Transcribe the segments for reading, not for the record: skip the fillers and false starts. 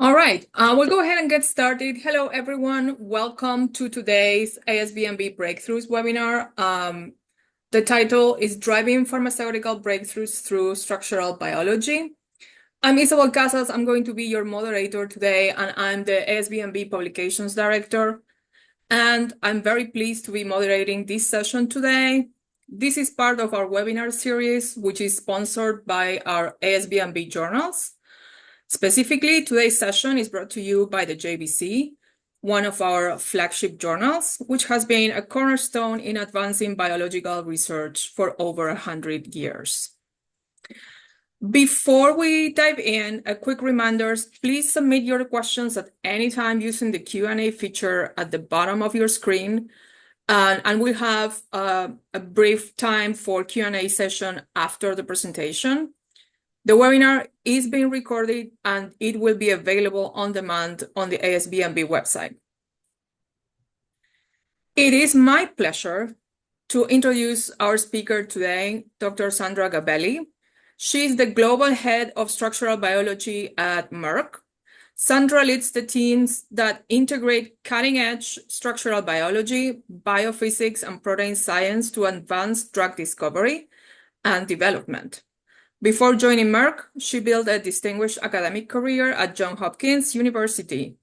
All right, we'll go ahead and get started. Hello, everyone. Welcome to today's ASBMB Breakthroughs webinar. The title is Driving Pharmaceutical Breakthroughs Through Structural Biology. I'm Isabel Casas. I'm going to be your moderator today, and I'm the ASBMB Publications Director. And I'm very pleased to be moderating this session today. This is part of our webinar series, which is sponsored by our ASBMB journals. Specifically, today's session is brought to you by the JBC, one of our flagship journals, which has been a cornerstone in advancing biological research for over 100 years. Before we dive in, a quick reminder, please submit your questions at any time using the Q&A feature at the bottom of your screen. And we'll have a brief time for Q&A session after the presentation. The webinar is being recorded and it will be available on demand on the ASBMB website. It is my pleasure to introduce our speaker today, Dr. Sandra Gabelli. She is the Global Head of Structural Biology at Merck. Sandra leads the teams that integrate cutting-edge structural biology, biophysics, and protein science to advance drug discovery and development. Before joining Merck, she built a distinguished academic career at Johns Hopkins University,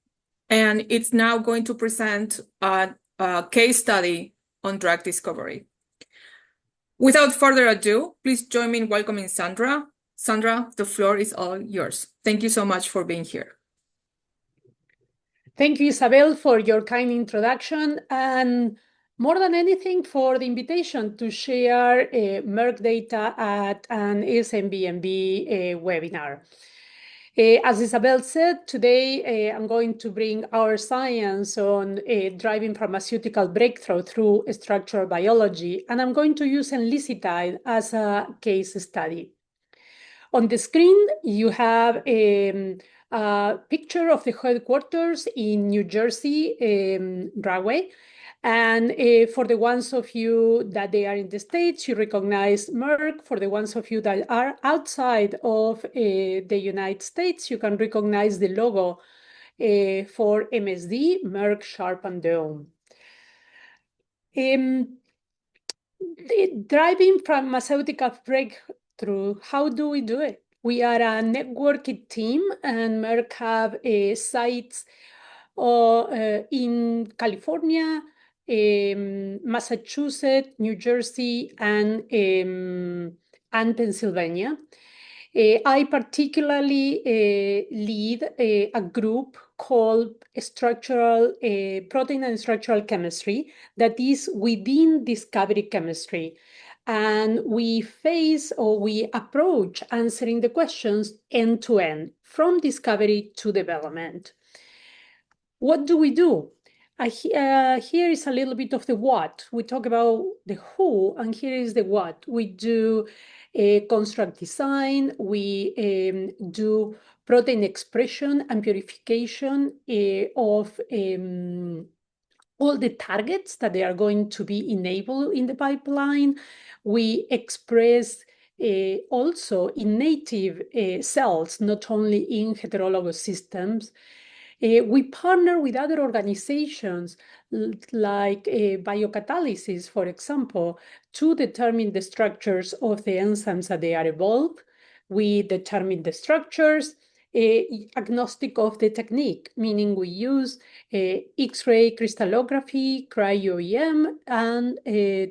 and it's now going to present a case study on drug discovery. Without further ado, please join me in welcoming Sandra. Sandra, the floor is all yours. Thank you so much for being here. Thank you, Isabel, for your kind introduction, and more than anything, for the invitation to share Merck data at an ASBMB webinar. As Isabel said, today I'm going to bring our science on driving pharmaceutical breakthrough through structural biology, and I'm going to use Enlicitide as a case study. On the screen, you have a picture of the headquarters in New Jersey, Rahway. And for the ones of you that they are in the States, you recognize Merck. For the ones of you that are outside of the United States, you can recognize the logo for MSD, Merck Sharp and Dohme. Driving pharmaceutical breakthrough, how do we do it? We are a networked team, and Merck have sites in California, Massachusetts, New Jersey, and Pennsylvania. I particularly lead a group called Protein and Structural Chemistry that is within discovery chemistry. And we approach answering the questions end to end, from discovery to development. What do we do? Here is a little bit of the what. We talk about the who, and here is the what. We do construct design. We do protein expression and purification of all the targets that they are going to be enabled in the pipeline. We express also in native cells, not only in heterologous systems. We partner with other organizations like biocatalysis, for example, to determine the structures of the enzymes that they are involved. We determine the structures, agnostic of the technique, meaning we use X-ray crystallography, cryo-EM, and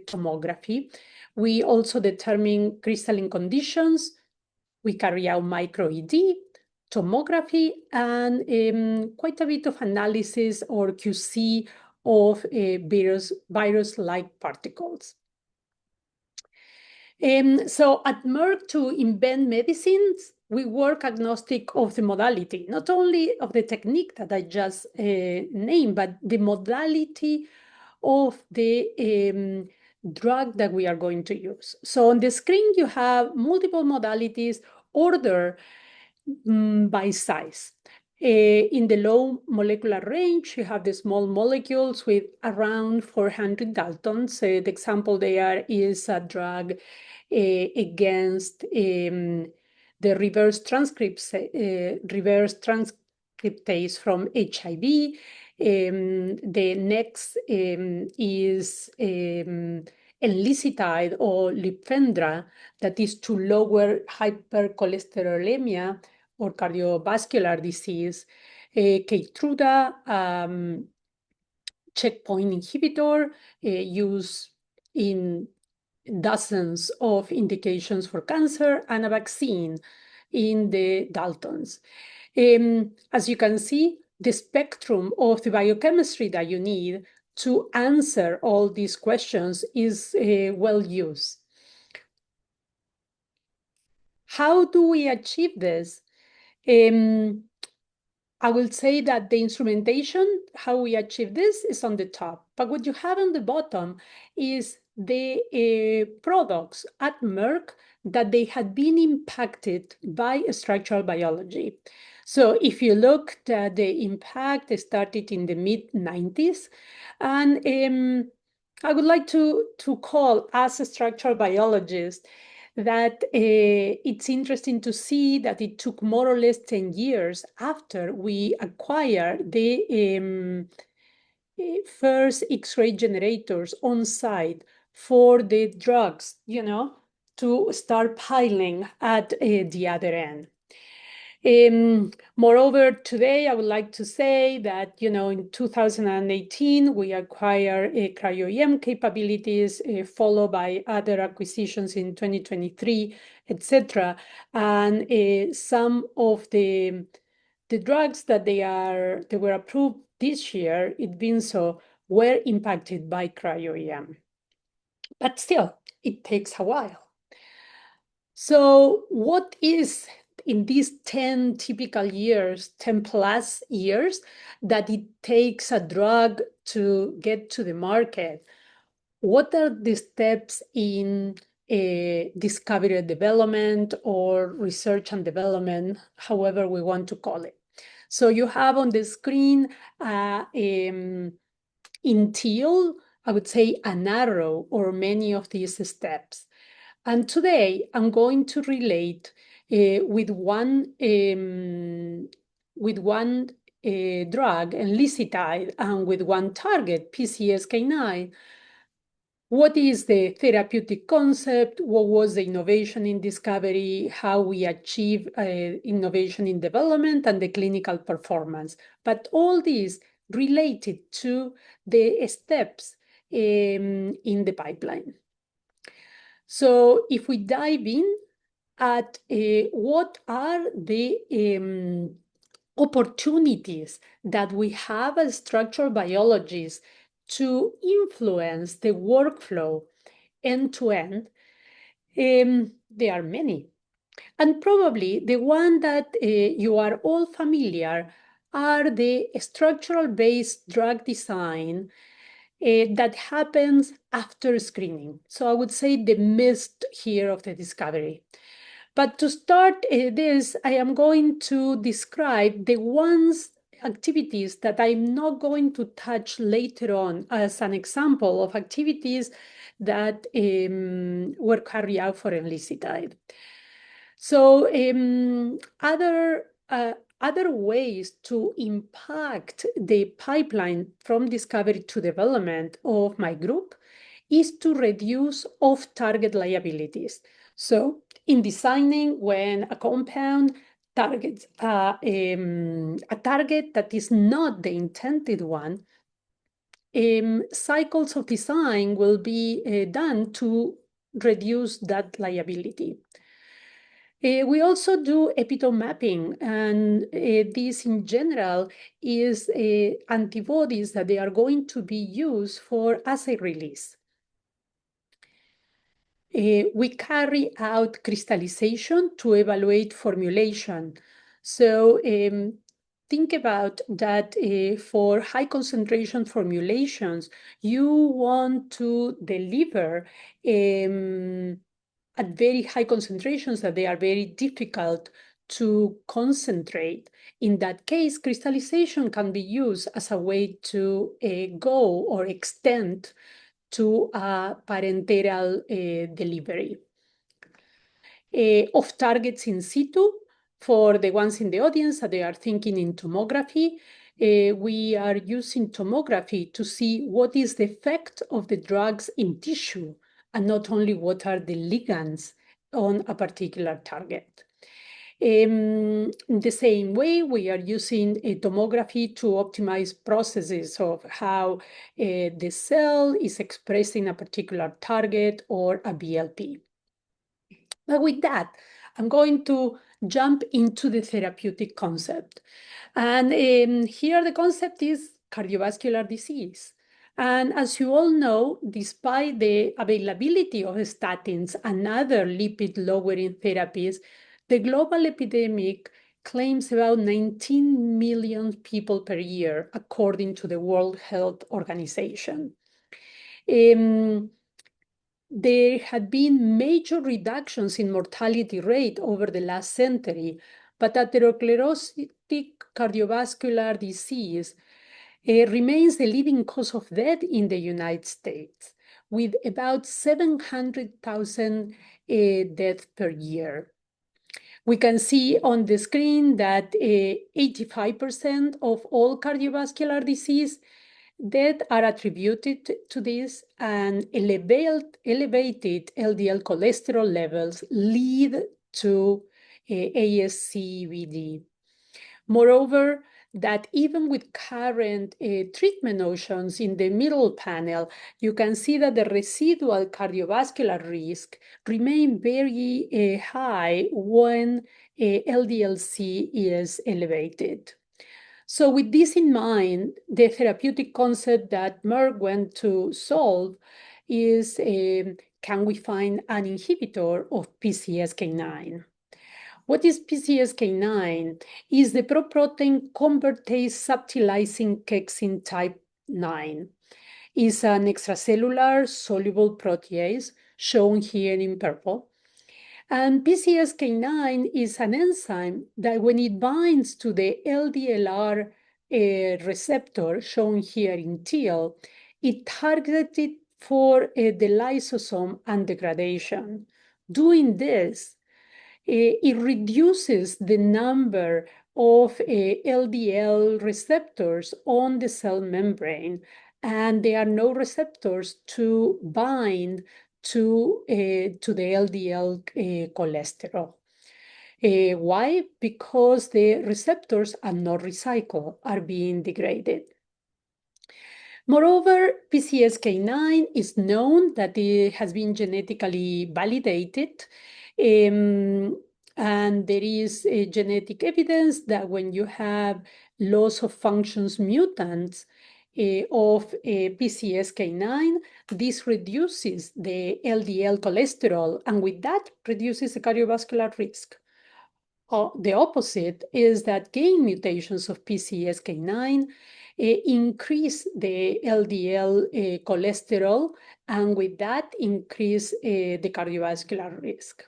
tomography. We also determine crystalline conditions. We carry out micro-ED, tomography, and quite a bit of analysis or QC of virus-like particles. So at Merck, to invent medicines, we work agnostic of the modality, not only of the technique that I just named, but the modality of the drug that we are going to use. So on the screen, you have multiple modalities ordered by size. In the low molecular range, you have the small molecules with around 400 Daltons. The example there is a drug against the reverse tryptase from HIV. The next is Enlicitide or Lipfendra, that is to lower hypercholesterolemia or cardiovascular disease. Keytruda, checkpoint inhibitor, used in dozens of indications for cancer, and a vaccine in the Daltons. As you can see, the spectrum of the biochemistry that you need to answer all these questions is well used. How do we achieve this? I will say that the instrumentation, how we achieve this, is on the top. But what you have on the bottom is the products at Merck that they had been impacted by structural biology. So if you look at the impact, it started in the mid-90s. And I would like to call, as a structural biologist, that it's interesting to see that it took more or less 10 years after we acquired the first X-ray generators on site for the drugs, to start piling at the other end. Moreover, today I would like to say that, in 2018, we acquired cryo-EM capabilities, followed by other acquisitions in 2023, etc. And some of the drugs that they were approved this year, it being so, were impacted by cryo-EM. But still, it takes a while. So what is in these 10 typical years, 10 plus years, that it takes a drug to get to the market? What are the steps in discovery and development or research and development, however we want to call it? So you have on the screen in teal, I would say an arrow or many of these steps. And today I'm going to relate with one drug, Enlicitide, and with one target, PCSK9. What is the therapeutic concept? What was the innovation in discovery? How we achieve innovation in development and the clinical performance? But all these related to the steps in the pipeline. So if we dive in at what are the opportunities that we have as structural biologists to influence the workflow end to end, there are many. And probably the one that you are all familiar are the structural-based drug design that happens after screening. So I would say the mist here of the discovery. But to start this, I am going to describe the activities that I'm not going to touch later on as an example of activities that were carried out for Enlicitide. So other ways to impact the pipeline from discovery to development of my group is to reduce off-target liabilities. So in designing, when a compound targets a target that is not the intended one, cycles of design will be done to reduce that liability. We also do epitope mapping, and this in general is antibodies that they are going to be used for assay release. We carry out crystallization to evaluate formulation. So think about that for high concentration formulations, you want to deliver at very high concentrations that they are very difficult to concentrate. In that case, crystallization can be used as a way to go or extend to a parenteral delivery. Of targets in situ, For the ones in the audience that they are thinking in tomography, we are using tomography to see what is the effect of the drugs in tissue and not only what are the ligands on a particular target. In the same way, we are using tomography to optimize processes of how the cell is expressing a particular target or a BLP. But with that, I'm going to jump into the therapeutic concept. And here the concept is cardiovascular disease. And as you all know, despite the availability of statins and other lipid-lowering therapies, the global epidemic claims about 19 million people per year, according to the World Health Organization. There had been major reductions in mortality rate over the last century, but atherosclerotic cardiovascular disease remains the leading cause of death in the United States, with about 700,000 deaths per year. We can see on the screen that 85% of all cardiovascular disease deaths are attributed to this, and elevated LDL cholesterol levels lead to ASCVD. Moreover, that even with current treatment options in the middle panel, you can see that the residual cardiovascular risk remain very high when LDL-C is elevated. So with this in mind, the therapeutic concept that Merck went to solve is, can we find an inhibitor of PCSK9? What is PCSK9? Is the proprotein convertase subtilizing kexin type 9. It's an extracellular soluble protease, shown here in purple. And PCSK9 is an enzyme that when it binds to the LDLR receptor, shown here in teal, it targeted for the lysosome and degradation. Doing this, it reduces the number of LDL receptors on the cell membrane, and there are no receptors to bind to the LDL cholesterol. Why? Because the receptors are not recycled, are being degraded. Moreover, PCSK9 is known that it has been genetically validated, and there is genetic evidence that when you have loss of functions mutants of PCSK9, this reduces the LDL cholesterol, and with that reduces the cardiovascular risk. The opposite is that gain mutations of PCSK9 increase the LDL cholesterol, and with that increase the cardiovascular risk.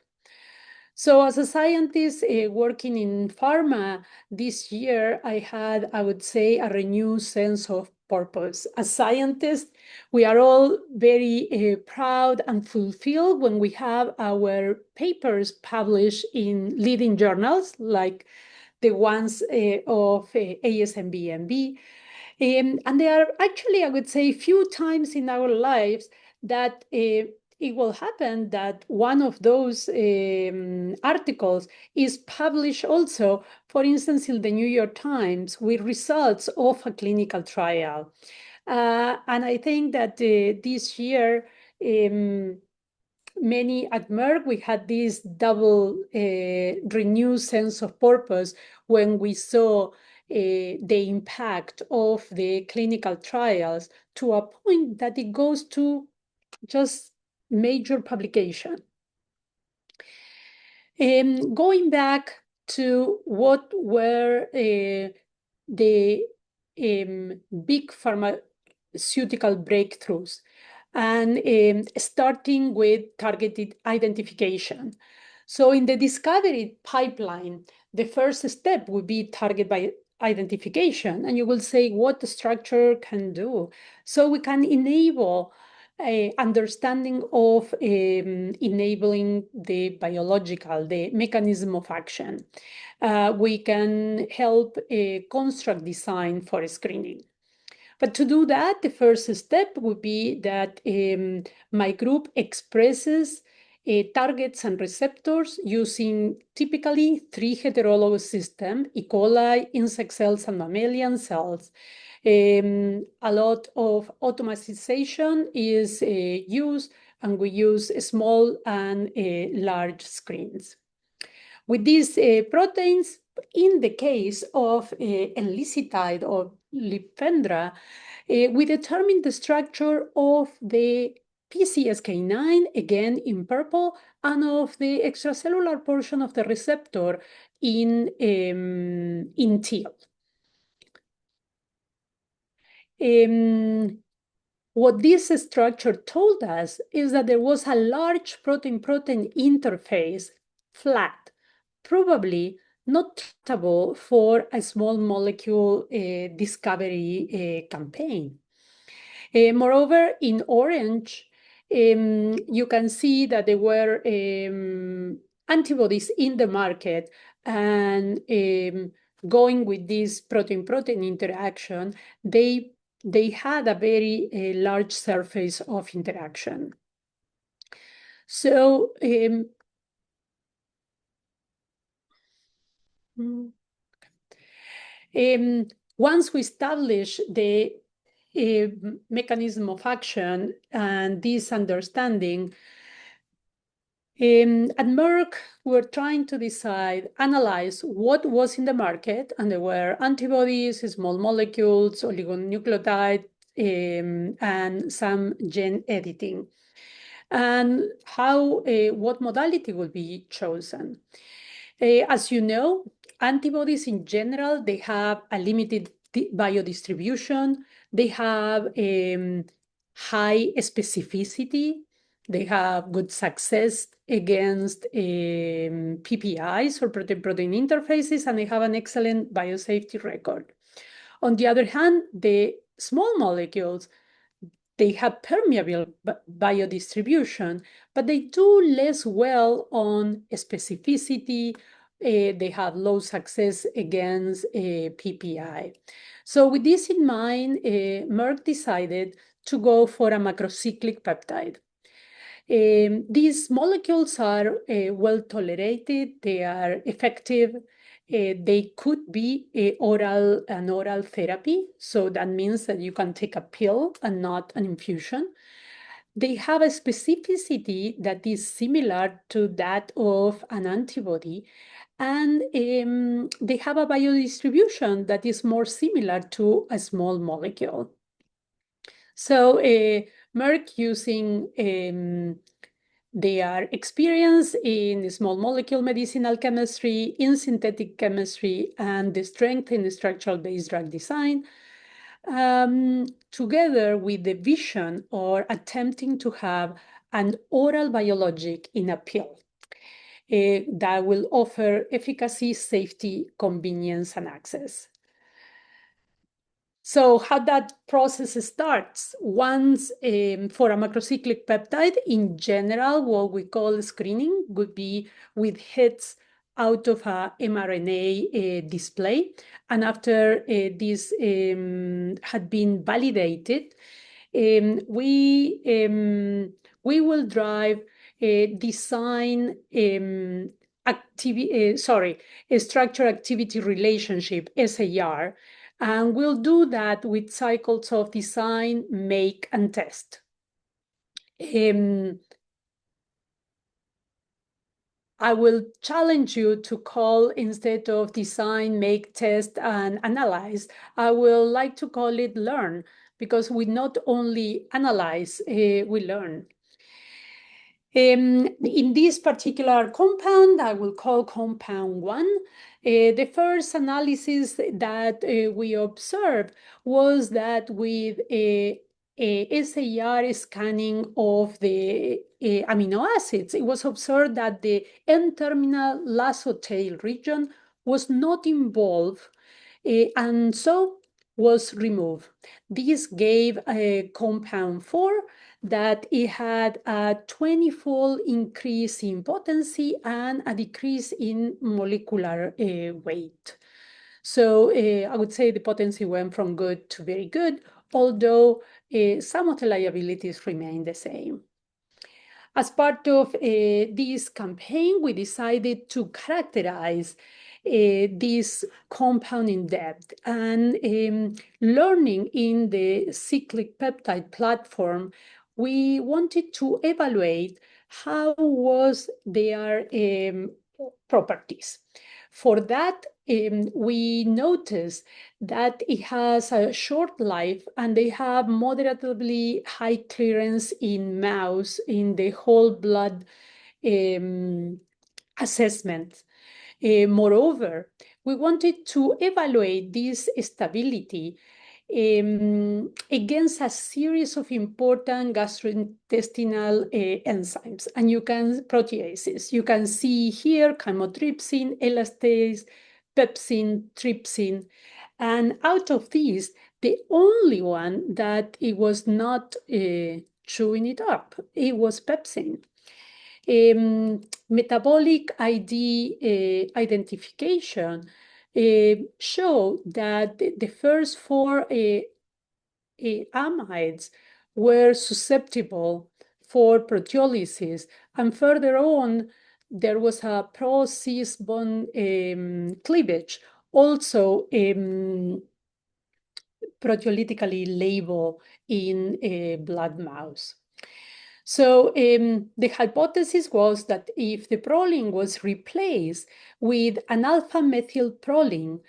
So as a scientist working in pharma this year, I had, I would say, a renewed sense of purpose. As scientists, we are all very proud and fulfilled when we have our papers published in leading journals like the ones of ASMBMB. And there are actually, I would say, few times in our lives that it will happen that one of those articles is published also, for instance, in the New York Times with results of a clinical trial. And I think that this year, many at Merck, we had this double renewed sense of purpose when we saw the impact of the clinical trials to a point that it goes to just major publication. Going back to what were the big pharmaceutical breakthroughs, and starting with targeted identification. So in the discovery pipeline, the first step would be target by identification, and you will say what the structure can do. So we can enable understanding of enabling the biological, the mechanism of action. we can help construct design for screening. But to do that, the first step would be that my group expresses targets and receptors using typically 3 heterologous systems: E. coli, insect cells, and mammalian cells. A lot of automatization is used, and we use small and large screens. With these proteins, in the case of Enlicitide or Lipendra, we determine the structure of the PCSK9, again in purple, and of the extracellular portion of the receptor in teal. What this structure told us is that there was a large protein-protein interface, flat, probably not trackable for a small molecule discovery campaign. Moreover, in orange, you can see that there were antibodies in the market, and going with this protein-protein interaction, they had a very large surface of interaction. So once we establish the mechanism of action and this understanding, at Merck, we're trying to analyze what was in the market, and there were antibodies, small molecules, oligonucleotides, and some gene editing, and what modality will be chosen. As you know, antibodies in general, they have a limited biodistribution. They have high specificity. They have good success against PPIs or protein-protein interfaces, and they have an excellent biosafety record. On the other hand, the small molecules, they have permeable biodistribution, but they do less well on specificity. They have low success against PPI. So with this in mind, Merck decided to go for a macrocyclic peptide. These molecules are well tolerated, they are effective. They could be an oral therapy, so that means that you can take a pill and not an infusion. They have a specificity that is similar to that of an antibody, and they have a biodistribution that is more similar to a small molecule. So Merck, using their experience in small molecule medicinal chemistry, in synthetic chemistry, and the strength in structural-based drug design, together with the vision or attempting to have an oral biologic in a pill that will offer efficacy, safety, convenience, and access. So how that process starts, once for a macrocyclic peptide, in general, what we call screening would be with hits out of a mRNA display. And after this had been validated, we will drive design structure activity relationship, SAR, and we'll do that with cycles of design, make, and test. I will challenge you to call, instead of design, make, test, and analyze, I will like to call it learn, because we not only analyze, we learn. In this particular compound, I will call compound 1. The first analysis that we observed was that with a SAR scanning of the amino acids, it was observed that the N-terminal lasso tail region was not involved. And so was removed. This gave a compound 4 that it had a 20-fold increase in potency and a decrease in molecular weight. So I would say the potency went from good to very good, although some of the liabilities remain the same. As part of this campaign, we decided to characterize this compound in depth, and learning in the cyclic peptide platform, we wanted to evaluate how was their properties. For that, we noticed that it has a short life and they have moderately high clearance in mouse in the whole blood assessment. Moreover, we wanted to evaluate this stability against a series of important gastrointestinal enzymes, and proteases. You can see here chymotrypsin, elastase, pepsin, trypsin, and out of these, the only one that it was not chewing it up, it was pepsin. Metabolic ID identification show that the first 4 amides were susceptible for proteolysis, and further on, there was a pro-cis bond cleavage, also proteolytically labeled in a blood mouse. So the hypothesis was that if the proline was replaced with an alpha-methylproline,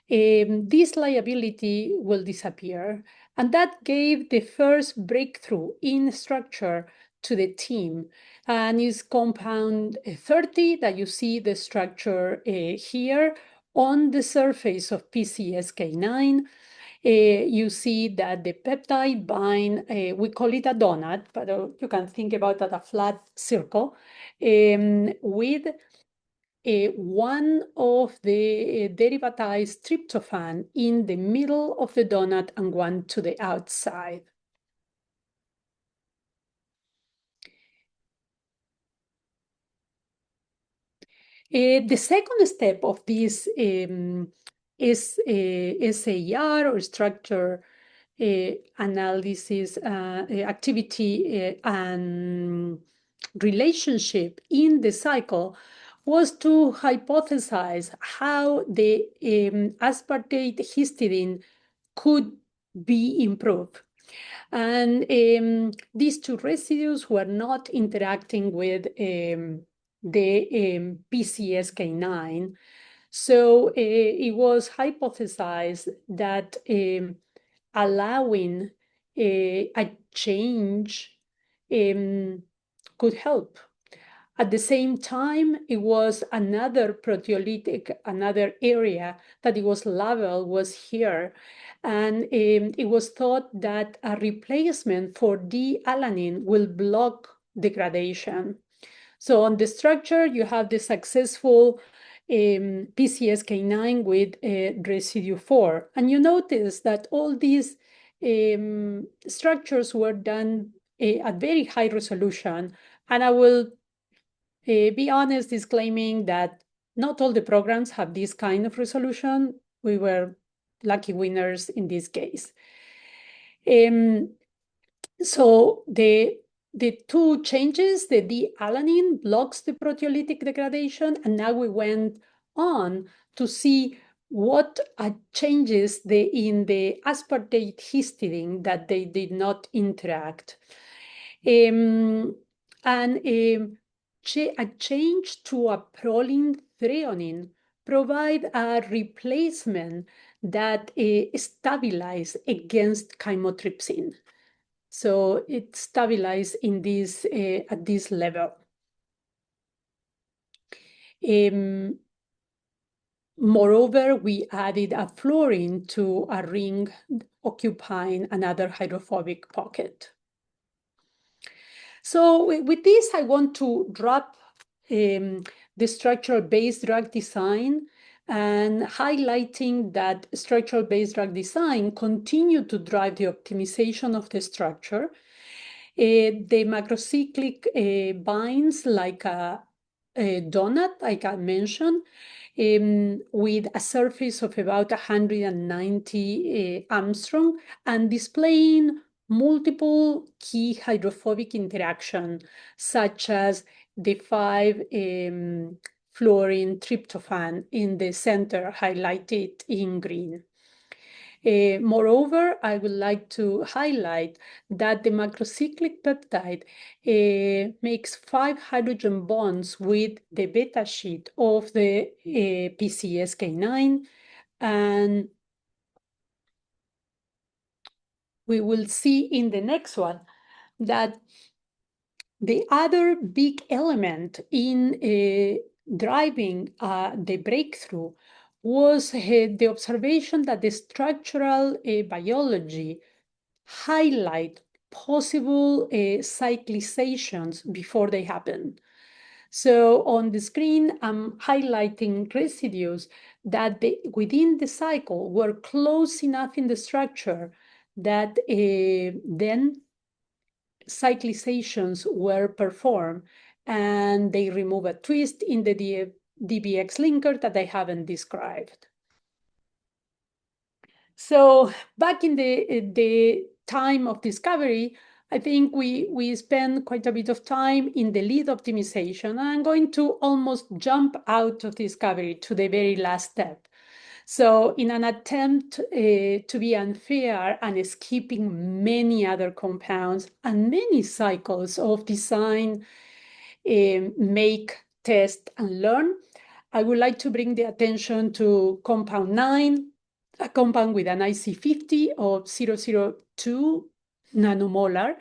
this liability will disappear. And that gave the first breakthrough in structure to the team. And it's compound 30 that you see the structure here on the surface of PCSK9. You see that the peptide bind, we call it a donut, but you can think about that a flat circle, with one of the derivatized tryptophan in the middle of the donut and one to the outside. The second step of this is SAR, or structure analysis activity and relationship in the cycle, was to hypothesize how the aspartate histidine could be improved. And these 2 residues were not interacting with the PCSK9. So it was hypothesized that allowing a change could help. At the same time, it was another proteolytic, another area that it was labeled was here. And it was thought that a replacement for D-alanine will block degradation. So on the structure, you have the successful PCSK9 with residue 4. And you notice that all these structures were done at very high resolution. And I will be honest, disclaiming that not all the programs have this kind of resolution. We were lucky winners in this case. So the 2 changes, the D-alanine blocks the proteolytic degradation, and now we went on to see what changes in the aspartate histidine that they did not interact. And a change to a proline threonine provide a replacement that stabilize against chymotrypsin. So it stabilized in this at this level. Moreover, we added a fluorine to a ring occupying another hydrophobic pocket. So with this, I want to wrap the structure-based drug design and highlighting that structural-based drug design continued to drive the optimization of the structure. The macrocyclic binds like a donut, like I mentioned, with a surface of about 190 Armstrong and displaying multiple key hydrophobic interaction, such as the 5-fluorine tryptophan in the center highlighted in green. Moreover, I would like to highlight that the macrocyclic peptide makes 5 hydrogen bonds with the beta sheet of the PCSK9, and we will see in the next one that the other big element in driving the breakthrough was the observation that the structural biology highlight possible cyclizations before they happen. So on the screen, I'm highlighting residues that within the cycle were close enough in the structure that then cyclizations were performed, and they remove a twist in the DBX linker that I haven't described. So back in the time of discovery, I think we spend quite a bit of time in the lead optimization. I'm going to almost jump out of discovery to the very last step. So in an attempt to be unfair and skipping many other compounds and many cycles of design, make, test, and learn, I would like to bring the attention to compound 9, a compound with an IC50 of 002 nanomolar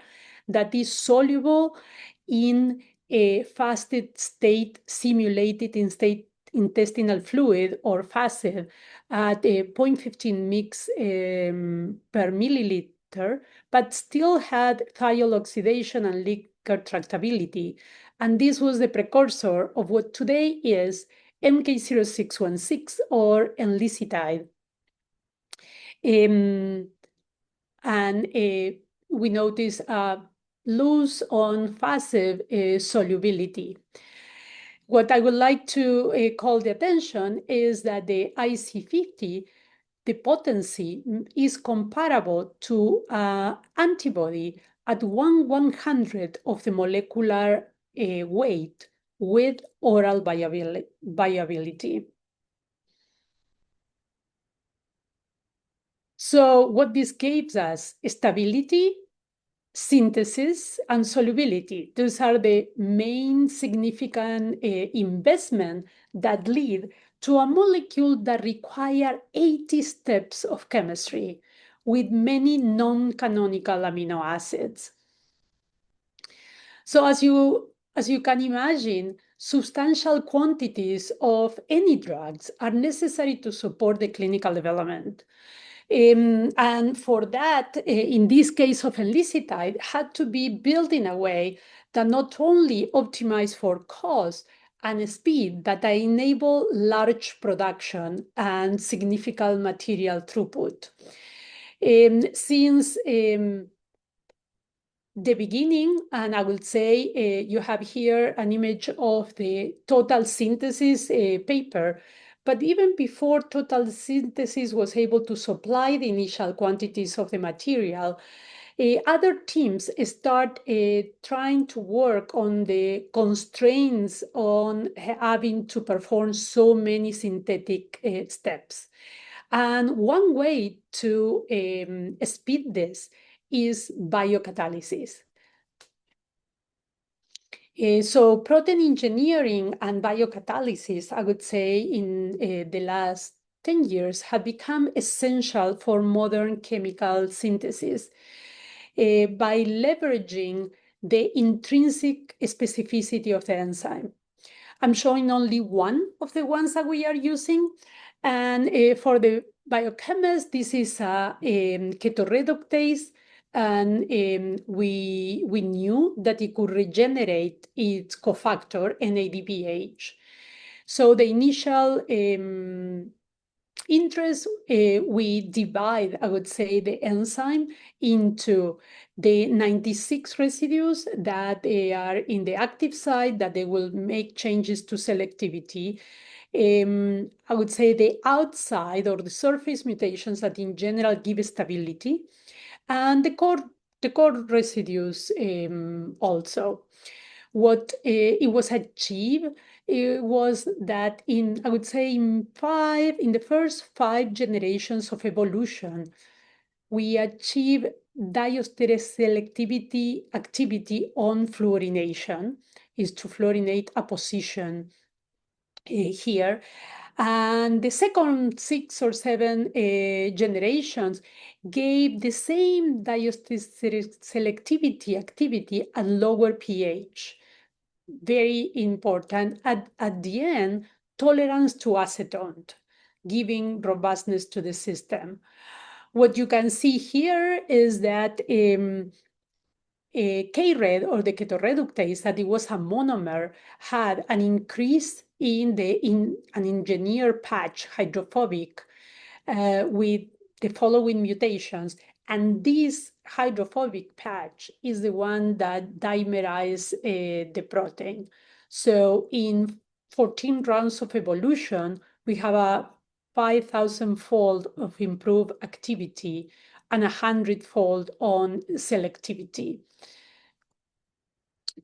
that is soluble in a fasted state simulated in state intestinal fluid, or FAST, at 0.15 mg per milliliter, but still had thiol oxidation and liquor tractability. And this was the precursor of what today is MK0616 or Enlicitide. And we notice a loose on FAST solubility. What I would like to call the attention is that the IC50, the potency is comparable to antibody at 1/100 of the molecular weight with oral viability. So what this gives us is stability, synthesis, and solubility. Those are the main significant investment that lead to a molecule that require 80 steps of chemistry with many non-canonical amino acids. So as you can imagine, substantial quantities of any drugs are necessary to support the clinical development. And for that, in this case of Enlicitide, had to be built in a way that not only optimized for cost and speed, but that enable large production and significant material throughput. Since the beginning, and I would say you have here an image of the total synthesis paper, but even before total synthesis was able to supply the initial quantities of the material, other teams start trying to work on the constraints on having to perform so many synthetic steps. And one way to speed this is biocatalysis. So protein engineering and biocatalysis, I would say, in the last 10 years have become essential for modern chemical synthesis by leveraging the intrinsic specificity of the enzyme. I'm showing only one of the ones that we are using. And for the biochemist, this is a ketoreductase. And we knew that it could regenerate its cofactor, NADPH. So the initial interest, we divide, I would say, the enzyme into the 96 residues that they are in the active site, that they will make changes to selectivity. I would say the outside or the surface mutations that in general give stability, and the core residues also. What it was achieved was that I would say in the first 5 generations of evolution, we achieve diasteresis selectivity activity on fluorination, is to fluorinate a position here. And the second 6 or 7 generations gave the same diasteresis selectivity activity at lower pH. Very important. At the end, tolerance to acetone, giving robustness to the system. What you can see here is that K-red, or the ketoreductase, that it was a monomer, had an increase in an engineered patch, hydrophobic, with the following mutations. And this hydrophobic patch is the one that dimerized the protein. So in 14 rounds of evolution, we have a 5,000-fold of improved activity and 100-fold on selectivity.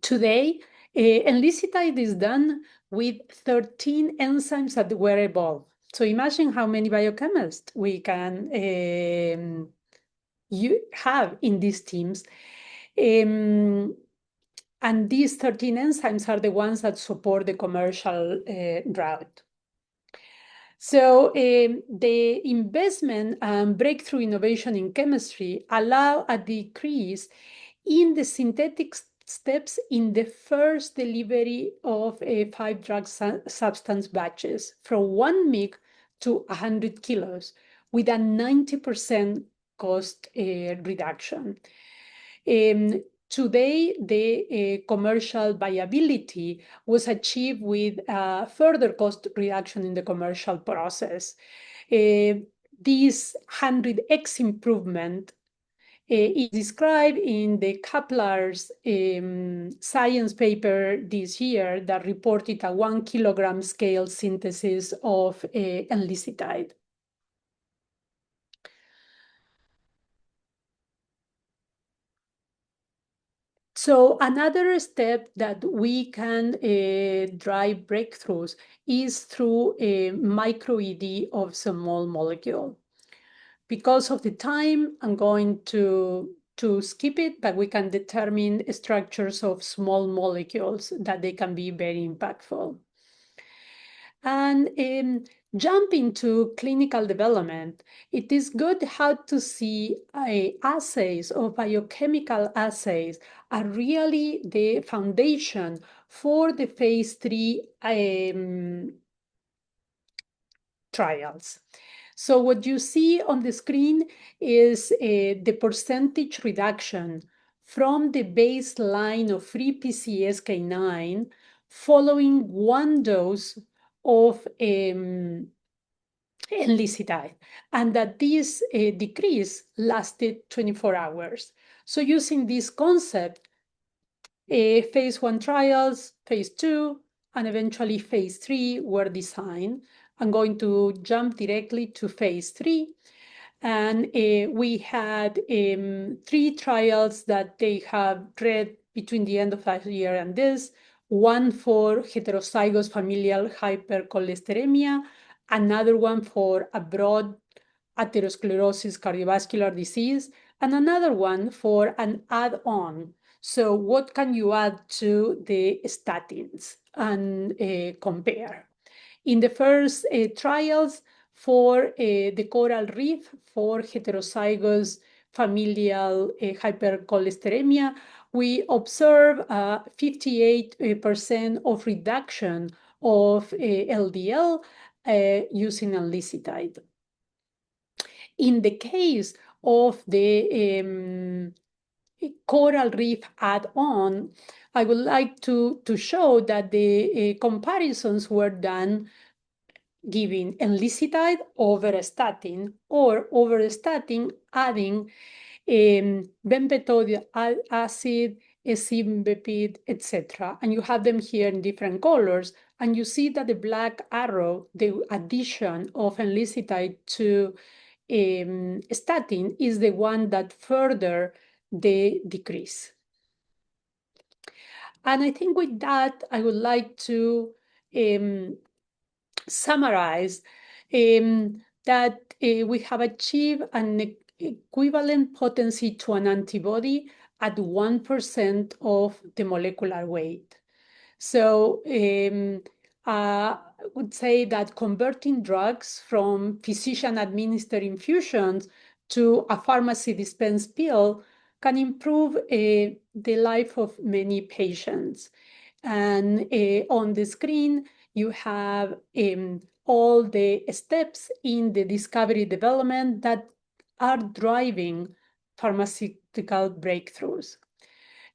Today, Enlicitide is done with 13 enzymes that were evolved. So imagine how many biochemists we can have in these teams. And these 13 enzymes are the ones that support the commercial route. So the investment and breakthrough innovation in chemistry allow a decrease in the synthetic steps in the first delivery of 5 drug substance batches from 1 mg to 100 kilos with a 90% cost reduction. Today, the commercial viability was achieved with further cost reduction in the commercial process. This 100x improvement is described in the Kaplar's science paper this year that reported a 1 kilogram scale synthesis of Enlicitide. So another step that we can drive breakthroughs is through a micro-ED of small molecule. Because of the time, I'm going to skip it, but we can determine structures of small molecules that they can be very impactful. And jump into clinical development, it is good how to see assays or biochemical assays are really the foundation for the phase 3 trials. So what you see on the screen is the percentage reduction from the baseline of free PCSK9 following 1 dose of Enlicitide, and that this decrease lasted 24 hours. So using this concept, phase 1 trials, phase 2, and eventually phase 3 were designed. I'm going to jump directly to phase 3. And we had 3 trials that they have read between the end of last year and this. One for heterozygous familial hypercholesterolemia, another one for a broad atherosclerosis cardiovascular disease, and another one for an add-on. So what can you add to the statins and compare? In the first trials for the coral reef for heterozygous familial hypercholesterolemia, we observe 58% of reduction of LDL using Enlicitide. In the case of the coral reef add-on, I would like to show that the comparisons were done giving enlicitide over a statin or over a statin adding bempedoic acid, esimipid, etc. And you have them here in different colors. And you see that the black arrow, the addition of enlicitide to statin is the one that further the decrease. And I think with that, I would like to summarize that we have achieved an equivalent potency to an antibody at 1% of the molecular weight. So I would say that converting drugs from physician-administered infusions to a pharmacy-dispensed pill can improve the life of many patients. And on the screen, you have all the steps in the discovery development that are driving pharmaceutical breakthroughs.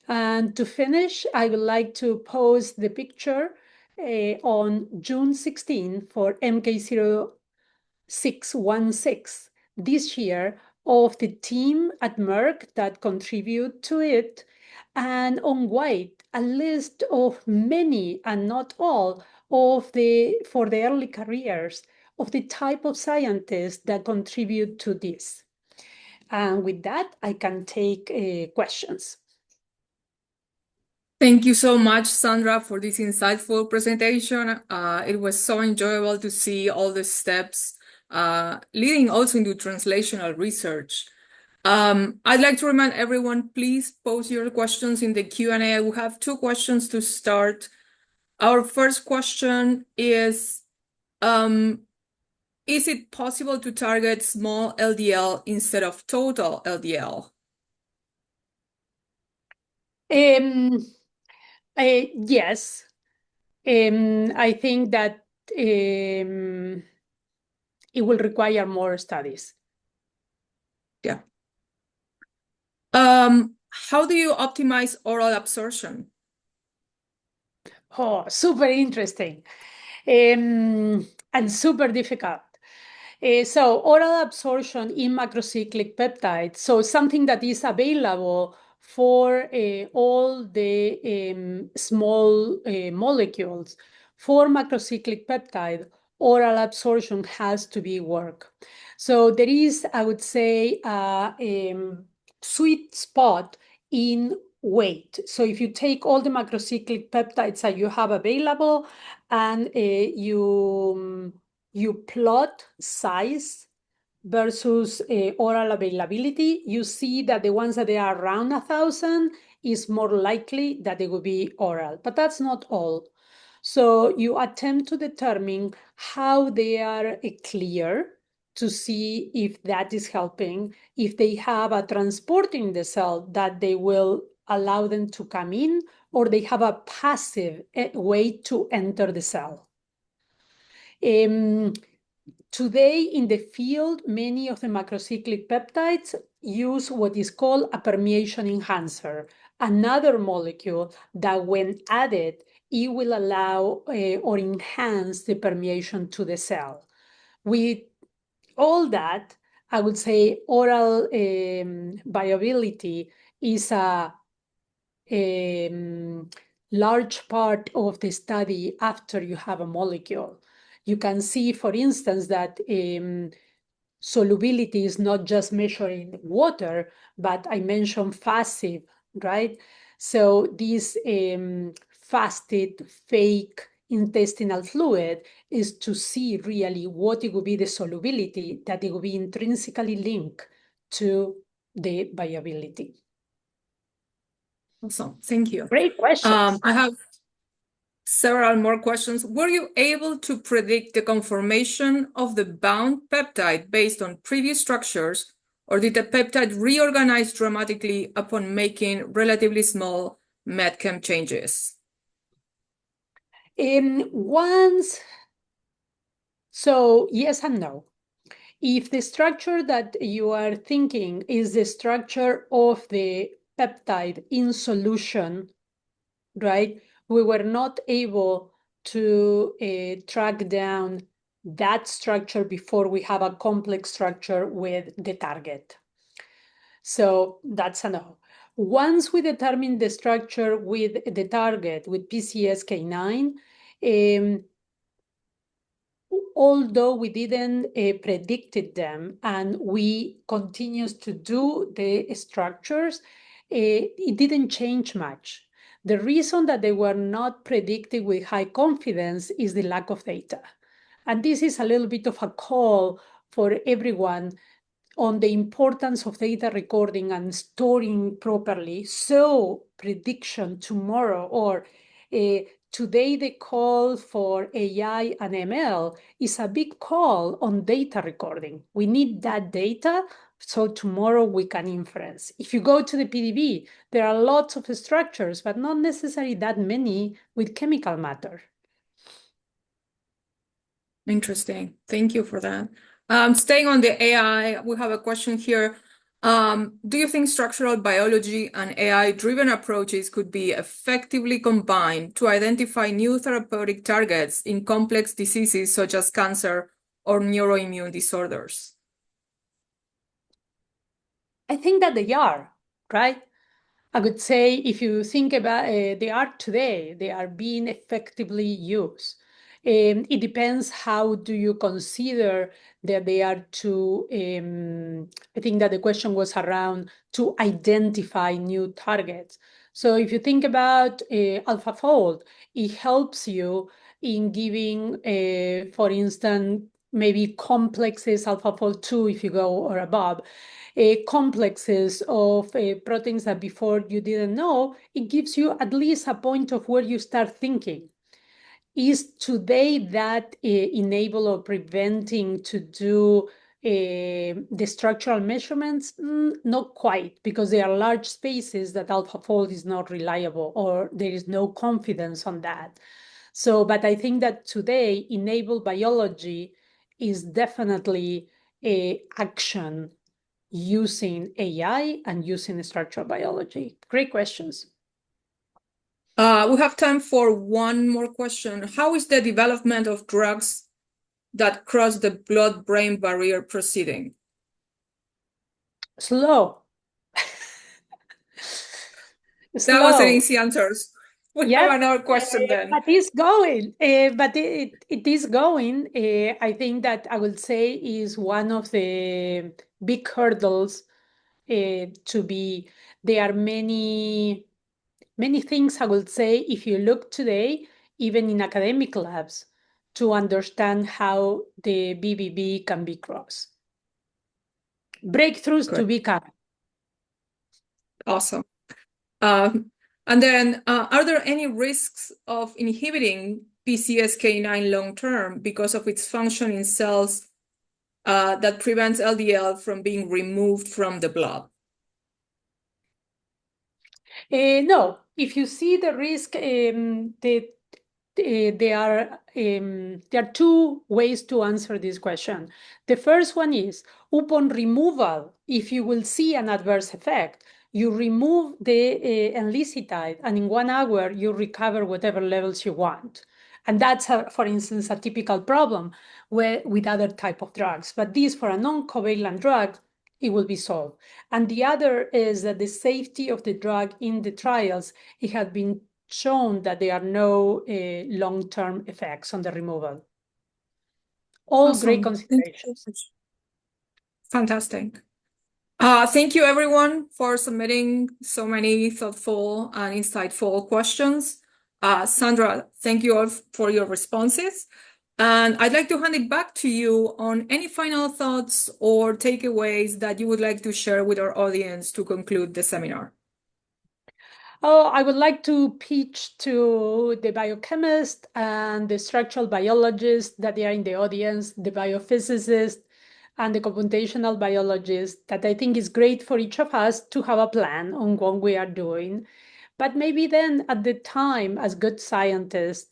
And to finish, I would like to post the picture on June 16 for MK0616 this year of the team at Merck that contribute to it, and on white, a list of many and not all of for the early careers of the type of scientists that contribute to this. And with that, I can take questions. Thank you so much, Sandra, for this insightful presentation. It was so enjoyable to see all the steps leading also into translational research. I'd like to remind everyone, please post your questions in the Q&A. We have two questions to start. Our first question is it possible to target small LDL instead of total LDL? Yes, I think that it will require more studies. Yeah. How do you optimize oral absorption? Oh, super interesting and super difficult. So oral absorption in macrocyclic peptides, so something that is available for all the small molecules. For macrocyclic peptide, oral absorption has to be work. So there is, I would say, a sweet spot in weight. So if you take all the macrocyclic peptides that you have available and you plot size versus oral availability, you see that the ones that they are around 1,000 is more likely that they will be oral, but that's not all. So you attempt to determine how they are clear to see if that is helping, if they have a transport in the cell that they will allow them to come in, or they have a passive way to enter the cell. Today in the field, many of the macrocyclic peptides use what is called a permeation enhancer, another molecule that when added, it will allow or enhance the permeation to the cell. With all that, I would say oral viability is a large part of the study after you have a molecule. You can see, for instance, that solubility is not just measuring water, but I mentioned FASIV, right? So this fasted fake intestinal fluid is to see really what it would be the solubility that it would be intrinsically linked to the viability. Awesome, thank you. Great questions. I have several more questions. Were you able to predict the conformation of the bound peptide based on previous structures, or did the peptide reorganize dramatically upon making relatively small medchem changes? So yes and no. If the structure that you are thinking is the structure of the peptide in solution, right, we were not able to track down that structure before we have a complex structure with the target. So that's a no. Once we determine the structure with the target, with PCSK9, although we didn't predicted them and we continues to do the structures, it didn't change much. The reason that they were not predicted with high confidence is the lack of data. And this is a little bit of a call for everyone on the importance of data recording and storing properly. So prediction tomorrow or today the call for AI and ML is a big call on data recording. We need that data so tomorrow we can inference. If you go to the PDB, there are lots of structures, but not necessarily that many with chemical matter. Interesting. Thank you for that. Staying on the AI, we have a question here. Do you think structural biology and AI-driven approaches could be effectively combined to identify new therapeutic targets in complex diseases such as cancer or neuroimmune disorders? I think that they are, right? I would say if you think about they are today, they are being effectively used. It depends how do you consider that they are to, I think that the question was around to identify new targets. So if you think about AlphaFold, it helps you in giving, for instance, maybe complexes AlphaFold 2 if you go or above, complexes of proteins that before you didn't know, it gives you at least a point of where you start thinking. Is today that enable or preventing to do the structural measurements? Not quite, because there are large spaces that AlphaFold is not reliable or there is no confidence on that. So, but I think that today enabled biology is definitely a action using AI and using structural biology? Great questions. We have time for one more question. How is the development of drugs that cross the blood-brain barrier proceeding? Slow. That was an Slow. easy answer. We Yep. have another question then. But it's going. But it is going. I think that I would say is one of the big hurdles to be. There are many things I would say if you look today, even in academic labs, to understand how the BBB can be crossed. Breakthroughs Good. to be coming. Awesome. And then, are there any risks of inhibiting PCSK9 long-term because of its function in cells that prevents LDL from being removed from the blood? No, if you see the risk, there are two ways to answer this question. The first one is upon removal, if you will see an adverse effect, you remove the Enlicitide, and in 1 hour you recover whatever levels you want. And that's, for instance, a typical problem with other type of drugs. But this, for a non-covalent drug, it will be solved. And the other is that the safety of the drug in the trials, it had been shown that there are no long-term effects on the removal. All Awesome. great considerations. Fantastic. Thank you, everyone, for submitting so many thoughtful and insightful questions. Sandra, thank you all for your responses. And I'd like to hand it back to you on any final thoughts or takeaways that you would like to share with our audience to conclude the seminar. Oh, I would like to pitch to the biochemists and the structural biologists that they are in the audience, the biophysicists, and the computational biologists, that I think is great for each of us to have a plan on what we are doing. But maybe then at the time, as good scientists,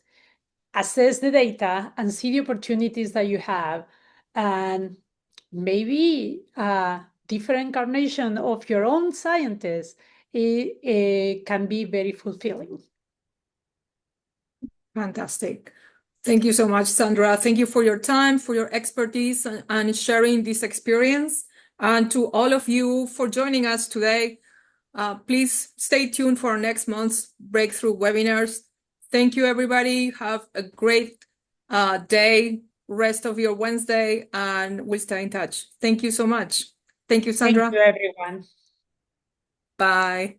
assess the data and see the opportunities that you have, and maybe a different incarnation of your own scientists it can be very fulfilling. Fantastic. Thank you so much, Sandra. Thank you for your time, for your expertise, and sharing this experience. And to all of you for joining us today. Please stay tuned for our next month's breakthrough webinars. Thank you, everybody. Have a great day, rest of your Wednesday, and we'll stay in touch. Thank you so much. Thank you, Sandra. Thank you, everyone. Bye.